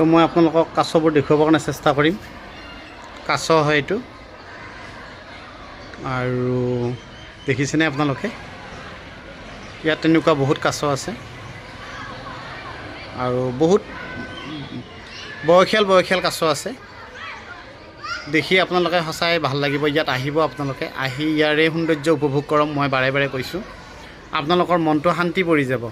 তো মই আপোনালোকক কাছবোৰ দেখুৱাবৰ কাৰণে চেষ্টা কৰিম। কাছ হয় এইটো, আৰু দেখিছেনে আপোনালোকে, ইয়াত তেনেকুৱা বহুত কাছ আছে আৰু বহুত বয়সীয়াল কাছ আছে। দেখি আপোনালোকে সঁচাই ভাল লাগিব। ইয়াত আহিব আপোনালোকে, আহি ইয়াৰে সৌন্দৰ্য উপভোগ কৰক। মই বাৰে বাৰে কৈছোঁ, আপোনালোকৰ মনটো শান্তি পৰি যাব।